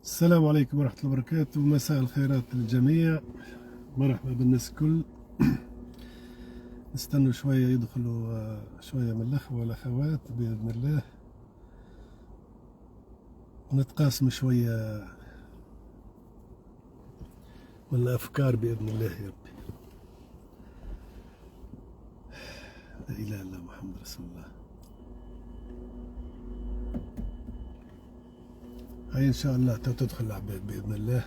السلام عليكم ورحمة الله وبركاته. مساء الخيرات للجميع. مرحبا بالناس الكل. نستنوا شوية يدخلوا شوية من الأخوة والأخوات بإذن الله، ونتقاسم شوية من الأفكار بإذن الله يا ربي. لا إله إلا الله محمد رسول الله. هاي إن شاء الله تدخل العباد بإذن الله.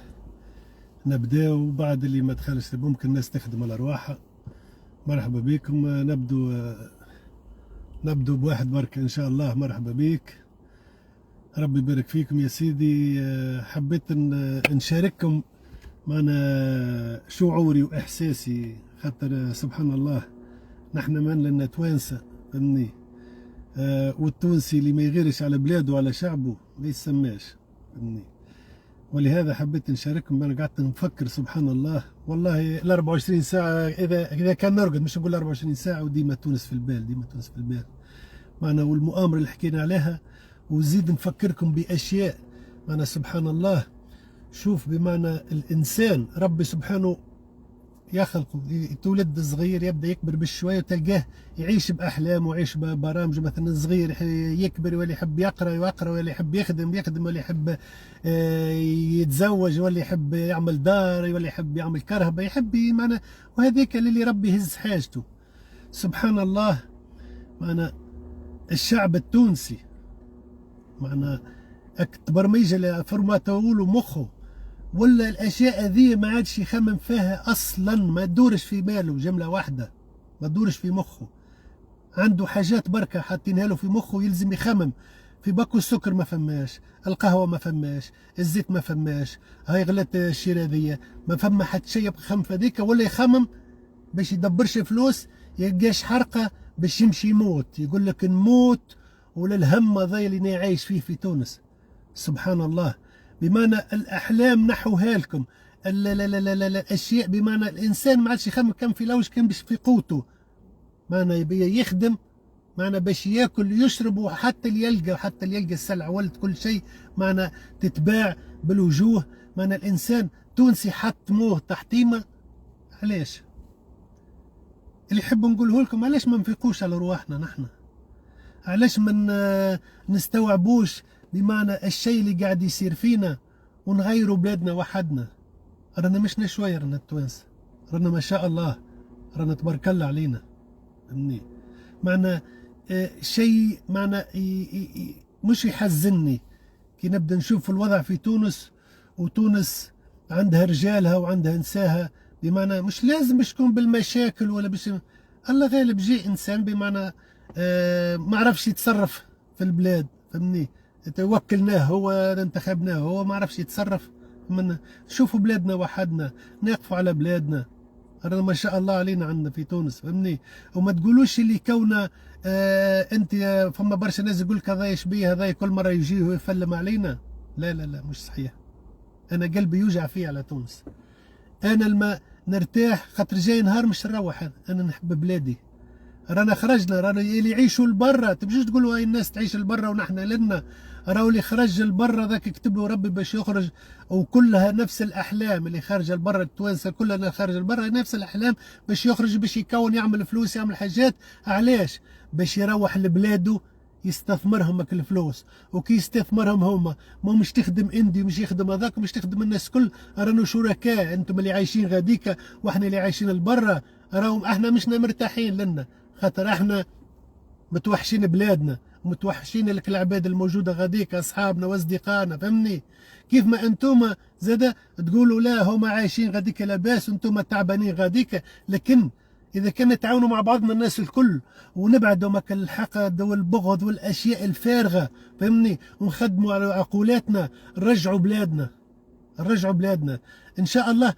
نبداو بعد اللي ما دخلش، ممكن الناس تخدم على أرواحها. مرحبا بكم. نبدو بواحد بركة إن شاء الله. مرحبا بيك، ربي يبارك فيكم يا سيدي. حبيت نشارككم معنا شعوري وإحساسي، خاطر سبحان الله نحن من لنا توانسة، فهمني. والتونسي اللي ما يغيرش على بلاده وعلى شعبه ما يسماش، فهمني. ولهذا حبيت نشارككم. انا قعدت نفكر سبحان الله، والله ال 24 ساعه اذا كان نرقد، مش نقول 24 ساعه، وديما تونس في البال، ديما تونس في البال معنا، والمؤامره اللي حكينا عليها. وزيد نفكركم باشياء معنا سبحان الله. شوف، بمعنى الانسان ربي سبحانه يخلقه، يتولد صغير يبدا يكبر بالشويه، وتلقاه يعيش باحلامه ويعيش ببرامجه. مثلا صغير يكبر ولا يحب يقرا ولا يحب يخدم ولا يحب يتزوج ولا يحب يعمل دار ولا يحب يعمل كرهبه، يحب معنا. وهذاك اللي ربي يهز حاجته سبحان الله. معنا الشعب التونسي معنا برمجه فورماته مخه، ولا الاشياء ذي ما عادش يخمم فيها اصلا، ما تدورش في باله جمله واحده، ما تدورش في مخه. عنده حاجات بركه حاطينها له في مخه، يلزم يخمم في باكو. السكر ما فماش، القهوه ما فماش، الزيت ما فماش، هاي غلت الشيراديه ما فما حتى شيء. يبقى يخمم في هذيك، ولا يخمم باش يدبرش فلوس، يلقاش حرقه باش يمشي يموت. يقول لك نموت ولا الهم هذا اللي انا عايش فيه في تونس. سبحان الله. بمعنى الأحلام نحوها لكم، الأشياء، بمعنى الإنسان ما عادش يخمم كم في لوش، كم باش في قوته. معنى يبي يخدم، معنى باش ياكل يشرب، وحتى اللي يلقى السلع ولد كل شيء معنى تتباع بالوجوه. معنى الإنسان تونسي حطموه تحطيمة. علاش؟ اللي يحب نقوله لكم، علاش ما نفيقوش على رواحنا نحن؟ علاش ما نستوعبوش بمعنى الشيء اللي قاعد يصير فينا، ونغيروا بلادنا وحدنا؟ رانا مشنا شويه، رانا التوانسه، رانا ما شاء الله، رانا تبارك الله علينا، فهمني. معنى شيء معنى مش يحزنني كي نبدا نشوف الوضع في تونس. وتونس عندها رجالها وعندها نساها، بمعنى مش لازم تكون بالمشاكل ولا باش الله غالب. جي انسان بمعنى ما عرفش يتصرف في البلاد، فهمني. توكلناه هو، انتخبناه هو، ما عرفش يتصرف. من شوفوا بلادنا وحدنا، نقفوا على بلادنا، رانا ما شاء الله علينا عندنا في تونس، فهمني. وما تقولوش اللي كونه انت فما برشا ناس يقول لك هذا يشبيه هذا كل مره يجي ويفلم علينا. لا لا لا، مش صحيح. انا قلبي يوجع فيه على تونس. انا لما نرتاح خاطر جاي نهار مش نروح، انا نحب بلادي. رانا خرجنا، رانا اللي يعيشوا لبرا، تمشيش تقولوا هاي الناس تعيش لبرا ونحن لنا. راهو اللي خرج لبرا ذاك كتب له ربي باش يخرج، وكلها نفس الاحلام. اللي خارجه لبرا التوانسه كلها خارجه لبرا نفس الاحلام، باش يخرج، باش يكون، يعمل فلوس، يعمل حاجات. علاش؟ باش يروح لبلاده يستثمرهم الفلوس. وكي يستثمرهم هما، ما مش تخدم اندي، مش يخدم هذاك، مش تخدم الناس كل. رانا شركاء، انتم اللي عايشين غاديكا واحنا اللي عايشين لبرا. راهم احنا مشنا مرتاحين لنا، خاطر احنا متوحشين بلادنا، ومتوحشين لك العباد الموجوده غاديك، اصحابنا واصدقائنا، فهمني. كيف ما انتم زاده تقولوا لا هما عايشين غاديك لاباس وانتم تعبانين غاديك. لكن اذا كان نتعاونوا مع بعضنا الناس الكل، ونبعدوا مك الحقد والبغض والاشياء الفارغه، فهمني، ونخدموا على عقولاتنا، نرجعوا بلادنا، نرجعوا بلادنا ان شاء الله.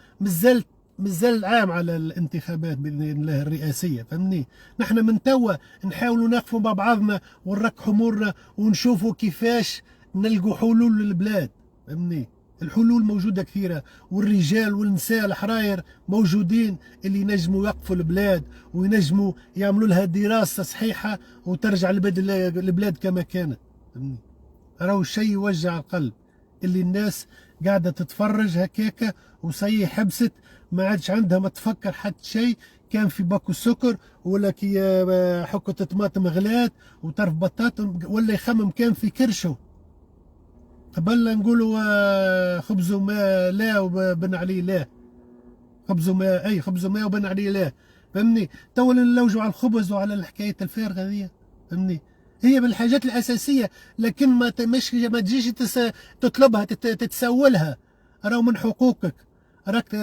مازال عام على الانتخابات باذن الله الرئاسيه، فهمني. نحن من توا نحاولوا نقفوا مع بعضنا ونركحوا امورنا، ونشوفوا كيفاش نلقوا حلول للبلاد، فهمني. الحلول موجوده كثيره، والرجال والنساء الحراير موجودين اللي ينجموا يقفوا البلاد، وينجموا يعملوا لها دراسه صحيحه، وترجع البلاد كما كانت، فهمني. راهو شيء يوجع القلب. اللي الناس قاعدة تتفرج هكاكا وصي حبست، ما عادش عندها ما تفكر حتى شيء. كان في باكو سكر ولا كي حكة طماطم غلات وطرف بطاطا، ولا يخمم كان في كرشه. قبل نقولوا خبز وماء لا وبن عليه لا، خبز وماء اي خبز وماء وبن عليه لا، فهمني. تو نلوجوا على الخبز وعلى الحكاية الفارغة ذي، فهمني. هي من الحاجات الأساسية، لكن ما ما تجيش تطلبها تتسولها. راهو من حقوقك. راك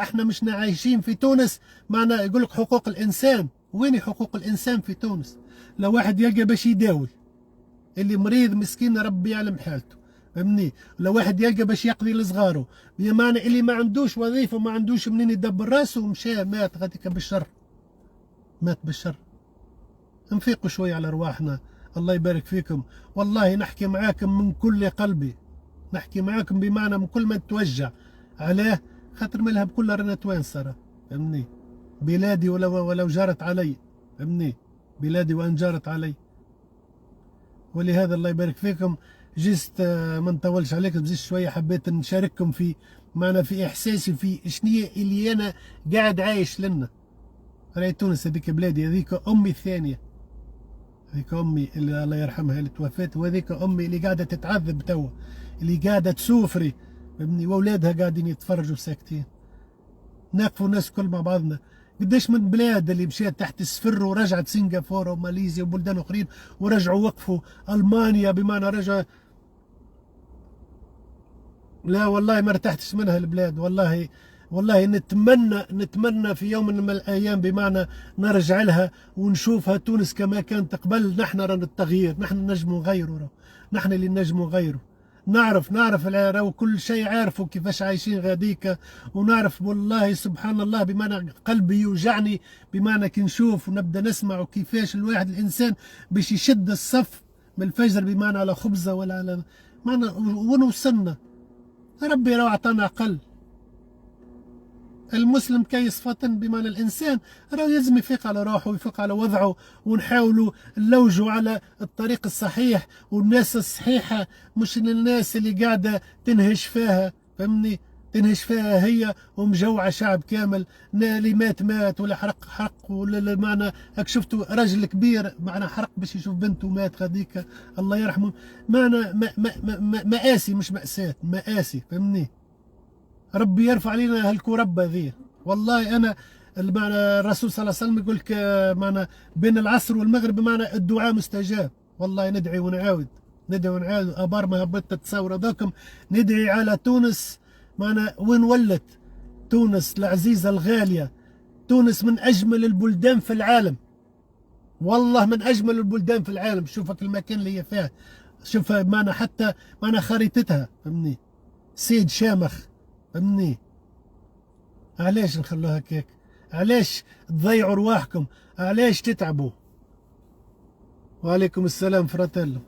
احنا مش عايشين في تونس معنا يقول لك حقوق الإنسان. وين حقوق الإنسان في تونس؟ لو واحد يلقى باش يداوي، اللي مريض مسكين ربي يعلم حالته، فهمني. لو واحد يلقى باش يقضي لصغاره، بمعنى اللي ما عندوش وظيفة وما عندوش منين يدبر راسه ومشى مات غاديك بالشر، مات بالشر. انفيقوا شوي على ارواحنا، الله يبارك فيكم. والله نحكي معاكم من كل قلبي، نحكي معاكم بمعنى من كل ما نتوجع. علاه؟ خاطر مالها بكل رانا توانسه، فهمني. بلادي ولو جارت علي، فهمني. بلادي وان جارت علي. ولهذا الله يبارك فيكم جست ما نطولش عليكم، زيد شويه حبيت نشارككم في معنا في احساسي في شنية اللي انا قاعد عايش لنا. راهي تونس هذيك بلادي، هذيك امي الثانيه، هذيك امي اللي الله يرحمها اللي توفات، وهذيك امي اللي قاعده تتعذب توا، اللي قاعده تسوفري، فهمني. واولادها قاعدين يتفرجوا ساكتين. ناقفوا الناس كل مع بعضنا. قداش من بلاد اللي مشات تحت الصفر ورجعت سنغافوره وماليزيا وبلدان اخرين ورجعوا وقفوا. المانيا بمعنى رجع. لا والله ما ارتحتش منها البلاد. والله نتمنى في يوم من الايام بمعنى نرجع لها ونشوفها تونس كما كانت قبل. نحن رانا التغيير، نحن نجموا نغيروا، نحن اللي نجموا نغيروا. نعرف راهو كل شيء عارفوا كيفاش عايشين غاديكا، ونعرف والله سبحان الله بمعنى قلبي يوجعني بمعنى كي نشوف ونبدا نسمع كيفاش الواحد الانسان باش يشد الصف من الفجر بمعنى على خبزه ولا على معنى وين وصلنا. ربي راه عطانا عقل. المسلم كيس فطن بمعنى الانسان راه لازم يفيق على روحه ويفيق على وضعه، ونحاولوا نلوجوا على الطريق الصحيح والناس الصحيحه، مش الناس اللي قاعده تنهش فيها، فهمني. تنهش فيها هي ومجوعه شعب كامل. اللي مات ولا حرق ولا معنى هاك شفتوا راجل كبير معنى حرق باش يشوف بنته مات غاديك الله يرحمه. معنى مآسي مش مأساة، مآسي، فهمني. ربي يرفع علينا هالكربة ذي. والله أنا معنى الرسول صلى الله عليه وسلم يقول لك معنى بين العصر والمغرب بمعنى الدعاء مستجاب. والله ندعي ونعاود أبار ما هبطت تصور هذاكم. ندعي على تونس معنى وين ولت تونس العزيزة الغالية. تونس من أجمل البلدان في العالم، والله من أجمل البلدان في العالم. شوفك المكان اللي هي فيها، شوفها معنى حتى معنى خريطتها، فهمني. سيد شامخ، فهمني. علاش نخلوها هكاك؟ علاش تضيعوا رواحكم؟ علاش تتعبوا؟ وعليكم السلام فراتيلو.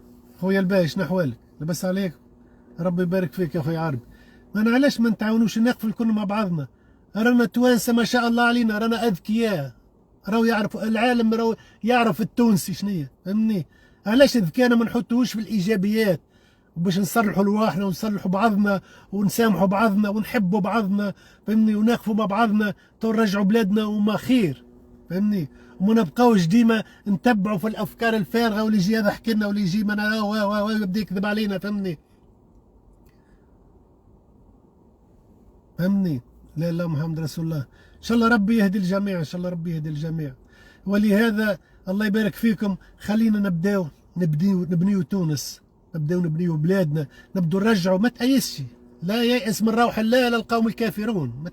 خويا البايش نحوالك لبس عليكم. ربي يبارك فيك يا خويا عربي. انا علاش ما نتعاونوش نقفل كلنا مع بعضنا؟ رانا توانسه ما شاء الله علينا، رانا اذكياء. راهو يعرفوا العالم، راهو يعرف التونسي شنية، فهمني. علاش الذكاء ما نحطوش في الايجابيات وباش نصلحوا رواحنا ونصلحوا بعضنا ونسامحوا بعضنا ونحبوا بعضنا، فهمني. ونقفوا مع بعضنا تو نرجعوا بلادنا وما خير، فهمني. وما نبقاوش ديما نتبعوا في الافكار الفارغه واللي يجي هذا حكي لنا واللي يجي ما يبدا يكذب علينا، فهمني. فهمني. لا اله محمد رسول الله. ان شاء الله ربي يهدي الجميع، ان شاء الله ربي يهدي الجميع. ولهذا الله يبارك فيكم. خلينا نبنيو تونس، نبنيو بلادنا، نبدو نرجعوا. ما تأيسش، لا ييأس من روح الله الا القوم الكافرون.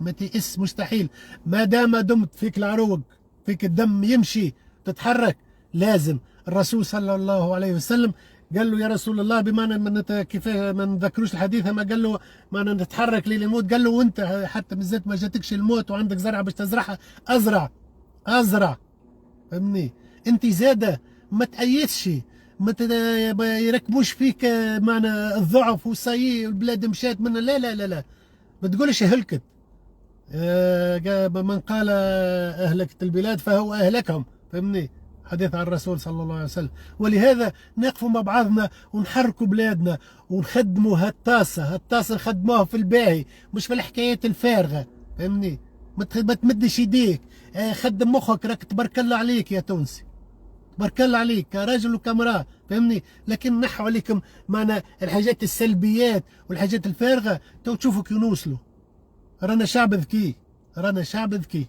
ما تيأس مستحيل. ما دام دمت فيك العروق، فيك الدم يمشي تتحرك. لازم الرسول صلى الله عليه وسلم قال له يا رسول الله بمعنى كيف ما نذكروش الحديث، ما قال له معنى نتحرك للموت. قال له وانت حتى بالذات ما جاتكش الموت وعندك زرعه باش تزرعها، ازرع، فهمني. انت زاده ما تأيسش، ما يركبوش فيك معنى الضعف والصايي والبلاد مشات منها. لا ما تقولش هلكت. من قال اهلكت البلاد فهو اهلكهم، فهمني. حديث عن الرسول صلى الله عليه وسلم. ولهذا نقفوا مع بعضنا ونحركوا بلادنا ونخدموا هالطاسة نخدموها في الباهي، مش في الحكايات الفارغة. فهمني؟ ما تمدش يديك، خدم مخك، راك تبارك الله عليك يا تونسي، تبارك الله عليك كراجل وكامرأة. فهمني؟ لكن نحو عليكم معنا الحاجات السلبيات والحاجات الفارغة، تو تشوفوا كي نوصلوا. رانا شعب ذكي، رانا شعب ذكي.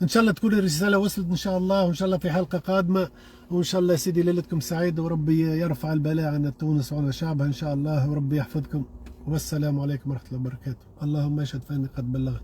ان شاء الله تكون الرسالة وصلت ان شاء الله، وان شاء الله في حلقة قادمة، وان شاء الله سيدي ليلتكم سعيدة، وربي يرفع البلاء عن تونس وعن شعبها ان شاء الله، وربي يحفظكم. والسلام عليكم ورحمة الله وبركاته. اللهم اشهد فاني قد بلغت.